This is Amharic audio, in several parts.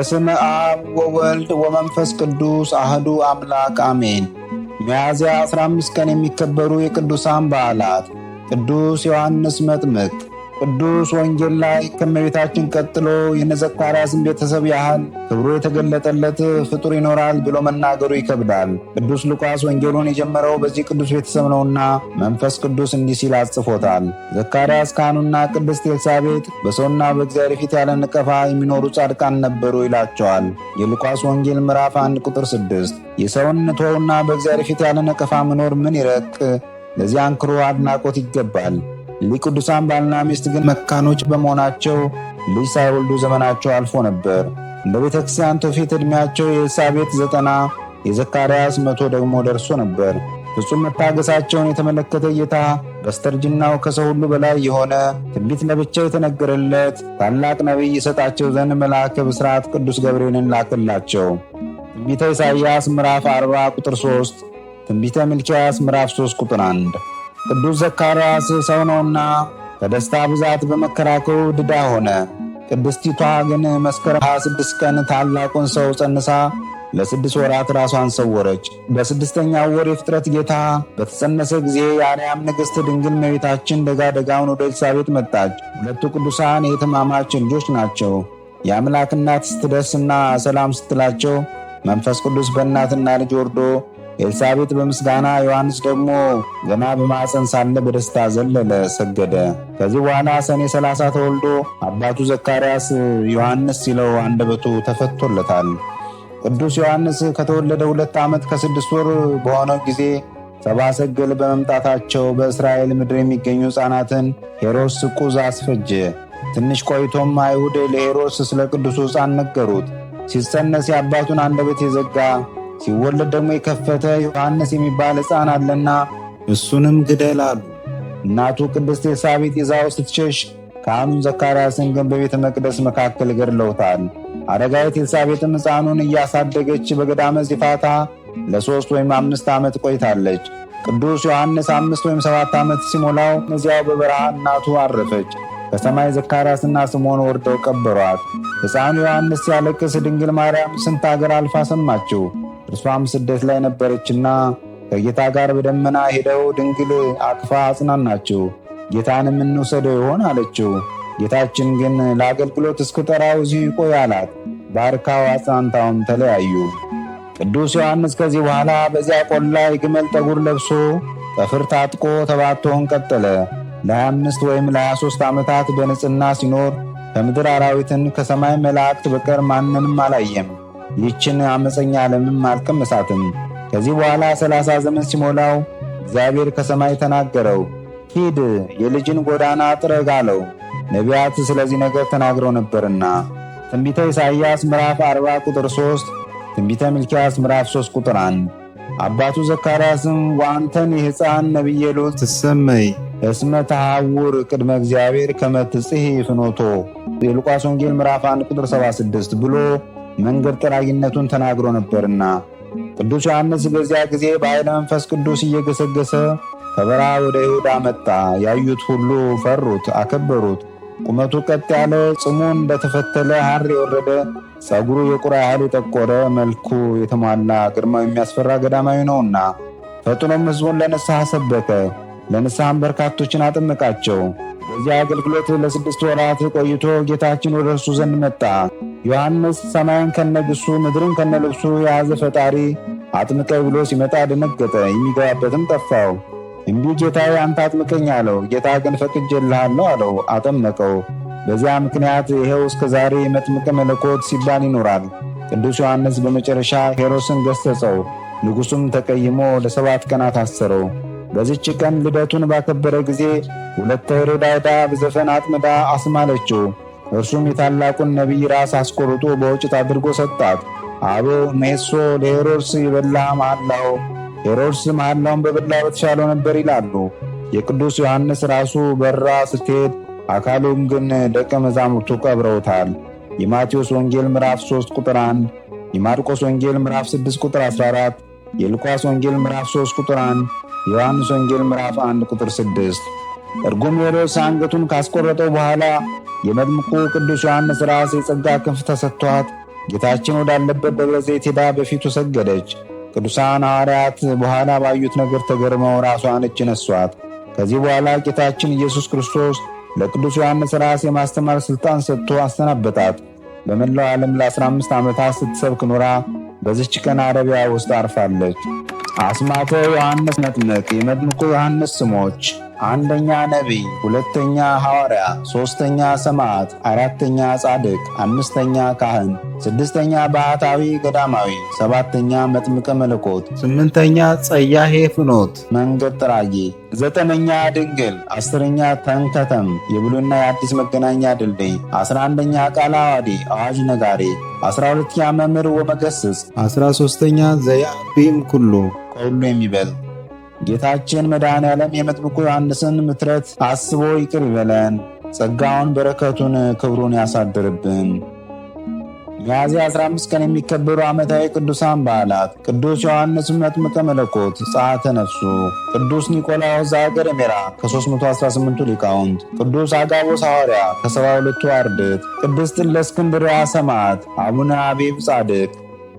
በስመ አብ ወወልድ ወመንፈስ ቅዱስ አህዱ አምላክ አሜን። ሚያዝያ 15 ቀን የሚከበሩ የቅዱሳን በዓላት፦ ቅዱስ ዮሐንስ መጥምቅ። ቅዱስ ወንጌል ላይ ከእመቤታችን ቀጥሎ የዘካርያስን ቤተሰብ ያህል ክብሩ የተገለጠለት ፍጡር ይኖራል ብሎ መናገሩ ይከብዳል። ቅዱስ ሉቃስ ወንጌሉን የጀመረው በዚህ ቅዱስ ቤተሰብ ነውና መንፈስ ቅዱስ እንዲህ ሲል አጽፎታል። ዘካርያስ ካህኑና ቅድስት ኤልሳቤጥ በሰውና በእግዚአብሔር ፊት ያለ ነቀፋ የሚኖሩ ጻድቃን ነበሩ ይላቸዋል። የሉቃስ ወንጌል ምዕራፍ 1 ቁጥር 6። የሰውን ተወውና በእግዚአብሔር ፊት ያለ ነቀፋ መኖር ምን ይረቅ! ለዚህ አንክሮ አድናቆት ይገባል። ቅዱሳን ባልና ሚስት ግን መካኖች በመሆናቸው ልጅ ሳይወልዱ ዘመናቸው አልፎ ነበር። እንደ ቤተክርስቲያን ትውፊት ዕድሜያቸው የኤልሳቤጥ 90 የዘካርያስ 100 ደግሞ ደርሶ ነበር። ፍጹም መታገሳቸውን የተመለከተ ጌታ በስተርጅናው ከሰው ሁሉ በላይ የሆነ ትንቢት ለብቻው የተነገረለት ታላቅ ነቢይ ይሰጣቸው ዘንድ መልአከ ብስራት ቅዱስ ገብርኤልን ላከላቸው። ትንቢተ ኢሳይያስ ምዕራፍ 40 ቁጥር 3፣ ትንቢተ ሚልክያስ ምዕራፍ 3 ቁጥር 1። ቅዱስ ዘካርያስ ሰው ነውና ከደስታ ብዛት በመከራከሩ ድዳ ሆነ። ቅድስቲቷ ግን መስከረም 26 ቀን ታላቁን ሰው ጸንሳ ለ6 ወራት ራሷን ሰወረች። በ6ኛው ወር የፍጥረት ጌታ በተጸነሰ ጊዜ የአርያም ንግሥት ድንግል እመቤታችን ደጋውን ወደ ኤልሳቤጥ መጣች። ሁለቱ ቅዱሳን የእህትማማች ልጆች ናቸው። የአምላክ እናት ስትደስና ሰላም ስትላቸው መንፈስ ቅዱስ በእናትና ልጅ ወርዶ ኤልሳቤጥ በምስጋና ዮሐንስ ደግሞ ገና በማፀን ሳለ በደስታ ዘለለ፣ ሰገደ። ከዚህ በኋላ ሰኔ 30 ተወልዶ አባቱ ዘካርያስ ዮሐንስ ሲለው አንደበቱ ተፈቶለታል። ቅዱስ ዮሐንስ ከተወለደ 2 ዓመት ከ6 ወር በሆነው ጊዜ ሰብአ ሰገል በመምጣታቸው በእስራኤል ምድር የሚገኙ ሕፃናትን ሄሮድስ ቁዛ አስፈጀ። ትንሽ ቆይቶም አይሁድ ለሄሮድስ ስለ ቅዱሱ ሕፃን ነገሩት። ሲጸነስ የአባቱን አንደበት የዘጋ ሲወለድ ደግሞ የከፈተ ዮሐንስ የሚባል ሕፃን አለና እሱንም ግደል አሉ። እናቱ ቅድስት ኤልሳቤጥ ይዛው ስትሸሽ ካህኑን ዘካርያስን ግን በቤተ መቅደስ መካከል ገድለውታል። አረጋዊት ኤልሳቤጥም ሕፃኑን እያሳደገች በገዳመ ዚፋታ ለ3 ወይም 5 ዓመት ቆይታለች። ቅዱስ ዮሐንስ 5 ወይም 7 ዓመት ሲሞላው እዚያው በበረሃ እናቱ አረፈች። ከሰማይ ዘካርያስና ስምዖን ወርደው ቀበሯት። ሕፃኑ ዮሐንስ ሲያለቅስ ድንግል ማርያም ስንት አገር አልፋ ሰማችው። እርሷም ስደት ላይ ነበረችና ከጌታ ጋር በደመና ሄደው ድንግል አቅፋ አጽናናችው። ጌታንም እንውሰደው ይሆን አለችው። ጌታችን ግን ለአገልግሎት እስክጠራው እዚሁ ይቆይ አላት። ባርካው አጽናንታውም ተለያዩ። ቅዱስ ዮሐንስ ከዚህ በኋላ በዚያ ቆላ የግመል ጠጉር ለብሶ ጠፍር ታጥቆ ተባቶውን ቀጠለ። ለ25 ወይም ለ23 ዓመታት በንጽሕና ሲኖር ከምድር አራዊትን ከሰማይ መላእክት በቀር ማንንም አላየም። ይህችን አመፀኛ ዓለምም አልቀመሳትም። ከዚህ በኋላ 30 ዘመን ሲሞላው እግዚአብሔር ከሰማይ ተናገረው። ሂድ የልጅን ጎዳና ጥረግ አለው። ነቢያት ስለዚህ ነገር ተናግረው ነበርና። ትንቢተ ኢሳይያስ ምዕራፍ 40 ቁጥር 3፣ ትንቢተ ሚልክያስ ምዕራፍ 3 ቁጥር 1። አባቱ ዘካርያስም ወአንተን የሕፃን ነቢየ ልዑል ትሰመይ እስመ ተሐውር ቅድመ እግዚአብሔር ከመ ትጽሒ ፍኖቶ የሉቃስ ወንጌል ምዕራፍ 1 ቁጥር 76 ብሎ መንገድ ጠራጊነቱን ተናግሮ ነበርና። ቅዱስ ዮሐንስ በዚያ ጊዜ በኃይለ መንፈስ ቅዱስ እየገሰገሰ ከበረሃ ወደ ይሁዳ መጣ። ያዩት ሁሉ ፈሩት፣ አከበሩት። ቁመቱ ቀጥ ያለ፣ ጽሙ እንደተፈተለ ሐር የወረደ፣ ጸጉሩ የቁራ ያህል የጠቆረ፣ መልኩ የተሟላ፣ ግርማው የሚያስፈራ ገዳማዊ ነውና ፈጥኖም ሕዝቡን ለንስሐ ሰበከ። ለንስሐም በርካቶችን አጠመቃቸው። በዚያ አገልግሎት ለ6 ወራት ቆይቶ ጌታችን ወደ እርሱ ዘንድ መጣ። ዮሐንስ ሰማይን ከነግሱ ምድርን ከነልብሱ የያዘ ፈጣሪ አጥምቀኝ ብሎ ሲመጣ ደነገጠ፣ የሚገባበትም ጠፋው። እምቢ ጌታዬ አንተ አጥምቀኝ አለው። ጌታ ግን ፈቅጄልሃለሁ አለው፣ አጠመቀው። በዚያ ምክንያት ይሄው እስከ ዛሬ መጥምቀ መለኮት ሲባል ይኖራል። ቅዱስ ዮሐንስ በመጨረሻ ሄሮድስን ገሰጸው። ንጉሡም ተቀይሞ ለ7 ቀናት አሰረው። በዚች ቀን ልደቱን ባከበረ ጊዜ ሁለተ ሄሮድያዳ በዘፈን አጥምዳ አስማለችው። እርሱም የታላቁን ነቢይ ራስ አስቆርጦ በወጭት አድርጎ ሰጣት። አቦ ሜሶ ለሄሮድስ ይበላ መሐላው፣ ሄሮድስ መሐላውን በበላ በተሻለው ነበር ይላሉ። የቅዱስ ዮሐንስ ራሱ በራ ስትሄድ አካሉን ግን ደቀ መዛሙርቱ ቀብረውታል። የማቴዎስ ወንጌል ምዕራፍ 3 ቁጥር 1፣ የማርቆስ ወንጌል ምዕራፍ 6 ቁጥር 14፣ የሉቃስ ወንጌል ምዕራፍ 3 ቁጥር 1፣ የዮሐንስ ወንጌል ምዕራፍ 1 ቁጥር 6። እርጉም ሄሮድስ አንገቱን ካስቆረጠው በኋላ የመጥምቁ ቅዱስ ዮሐንስ ራስ የጸጋ ክንፍ ተሰጥቷት ጌታችን ወዳለበት ደብረ ዘይት ሄዳ በፊቱ ሰገደች። ቅዱሳን ሐዋርያት በኋላ ባዩት ነገር ተገርመው ራሷን እጅ ነሷት። ከዚህ በኋላ ጌታችን ኢየሱስ ክርስቶስ ለቅዱስ ዮሐንስ ራስ የማስተማር ሥልጣን ሰጥቶ አሰናበታት። በመላው ዓለም ለ15 ዓመታት ስትሰብክ ኖራ በዚች ቀን አረቢያ ውስጥ አርፋለች። አስማተ ዮሐንስ መጥምቅ። የመጥምቁ ዮሐንስ ስሞች: አንደኛ ነቢይ፣ ሁለተኛ ሐዋርያ፣ ሦስተኛ ሰማዕት፣ አራተኛ ጻድቅ፣ አምስተኛ ካህን፣ ስድስተኛ ባህታዊ ገዳማዊ፣ ሰባተኛ መጥምቀ መለኮት፣ ስምንተኛ ጸያሄ ፍኖት መንገድ ጠራጊ፣ ዘጠነኛ ድንግል፣ አስረኛ ተንከተም የብሉይና የአዲስ መገናኛ ድልድይ፣ 11ኛ ቃለ ዓዋዲ አዋጅ ነጋሪ፣ 12ኛ መምህር ወመገስጽ፣ 13ኛ ዘያቢም ኩሉ ከሁሉ የሚበልጥ። ጌታችን መድኃኔ ዓለም የመጥምቁ ዮሐንስን ምትረት አስቦ ይቅር ይበለን፣ ጸጋውን በረከቱን ክብሩን ያሳድርብን። ሚያዝያ 15 ቀን የሚከበሩ ዓመታዊ ቅዱሳን በዓላት: ቅዱስ ዮሐንስ መጥምቀ መለኮት ጸአተ ነፍሱ፣ ቅዱስ ኒቆላዎስ ዘአገረ ሜራ ከ318ቱ ሊቃውንት፣ ቅዱስ አጋቦስ ሐዋርያ ከ72ቱ አርድእት፣ ቅድስት እለእስክንድርያ ሰማዕት፣ አቡነ አቢብ ጻድቅ።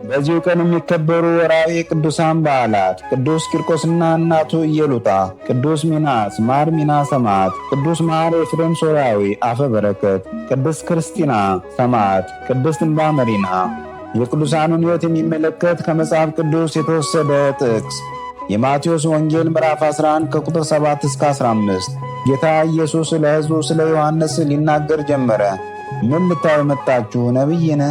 በዚሁ ቀን የሚከበሩ ወርኃዊ ቅዱሳን በዓላት: ቅዱስ ቂርቆስና እናቱ ኢየሉጣ፣ ቅዱስ ሚናስ ማር ሚና ሰማዕት፣ ቅዱስ ማር ኤፍሬም ሶርያዊ አፈ በረከት፣ ቅድስት ክርስቲና ሰማዕት፣ ቅድስት እንባ መሪና። የቅዱሳኑን ሕይወት የሚመለከት ከመጽሐፍ ቅዱስ የተወሰደ ጥቅስ የማቴዎስ ወንጌል ምዕራፍ 11 ከቁጥር 7 እስከ 15። ጌታ ኢየሱስ ለሕዝቡ ስለ ዮሐንስ ሊናገር ጀመረ። ምን ልታዩ መጣችሁ? ነቢይን?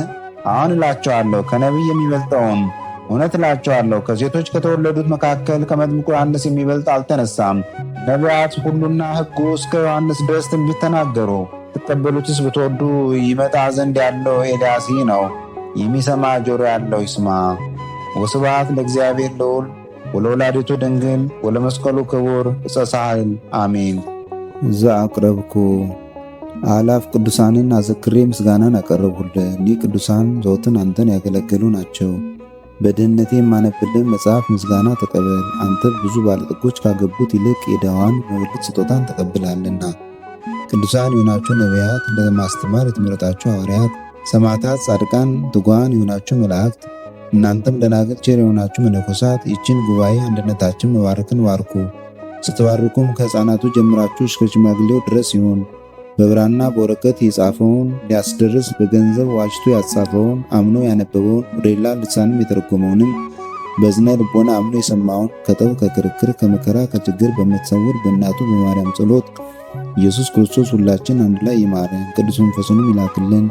አሁን እላቸዋለሁ ከነቢይ የሚበልጠውን። እውነት እላቸዋለሁ ከሴቶች ከተወለዱት መካከል ከመጥምቁ ዮሐንስ የሚበልጥ አልተነሳም። ነቢያት ሁሉና ሕጉ እስከ ዮሐንስ ድረስ ትንቢት ተናገሩ። ትቀበሉትስ ብትወዱ ይመጣ ዘንድ ያለው ኤልያስ ይህ ነው። የሚሰማ ጆሮ ያለው ይስማ። ወስብሐት ለእግዚአብሔር ልዑል ወለወላዲቱ ድንግል ወለመስቀሉ ክቡር ዕፀ ሳህል አሜን። ዘአቅረብኩ አላፍ ቅዱሳንን አዘክሬ ምስጋናን አቀረብሁልህ። እኒህ ቅዱሳን ዘወትር አንተን ያገለገሉ ናቸው። በድህነቴ የማነብልህ መጽሐፍ ምስጋና ተቀበል። አንተ ብዙ ባለጠጎች ካገቡት ይልቅ የድሃዋን መበለት ስጦታን ተቀብላለና። ቅዱሳን የሆናችሁ ነቢያት፣ ለማስተማር የተመረጣችሁ ሐዋርያት፣ ሰማዕታት፣ ጻድቃን፣ ትጉሃን የሆናችሁ መላእክት፣ እናንተም ደናግል ቸር የሆናችሁ መነኮሳት ይችን ጉባኤ አንድነታችን መባረክን ባርኩ። ስትባርኩም ከሕፃናቱ ጀምራችሁ እስከ ሽማግሌው ድረስ ይሁን። በብራና በወረቀት የጻፈውን ሊያስደርስ በገንዘብ ዋጅቶ ያጻፈውን አምኖ ያነበበውን ወደ ሌላ ልሳንም የተረጎመውንም በዝነ ልቦና አምኖ የሰማውን ከጠብ ከክርክር ከመከራ ከችግር በምትሰውር በእናቱ በማርያም ጸሎት ኢየሱስ ክርስቶስ ሁላችን አንድ ላይ ይማረን፣ ቅዱስ መንፈሱንም ይላክልን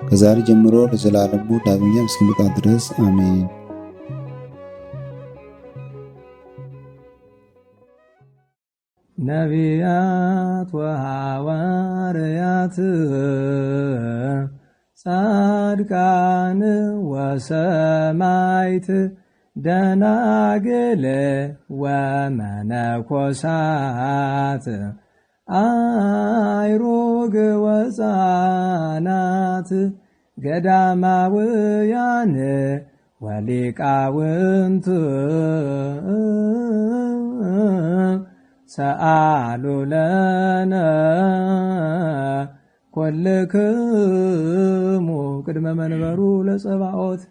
ከዛሬ ጀምሮ ለዘላለሙ ዳግመኛ እስኪመጣ ድረስ አሜን። ነቢያት ወሐዋርያት ጻድቃን ወሰማዕት ደናግል ወመነኮሳት አይሩግ ወሕፃናት ገዳማውያን ወሊቃውንት ሰአሉ ለነ ኩልክሙ ቅድመ መንበሩ ለጸባኦት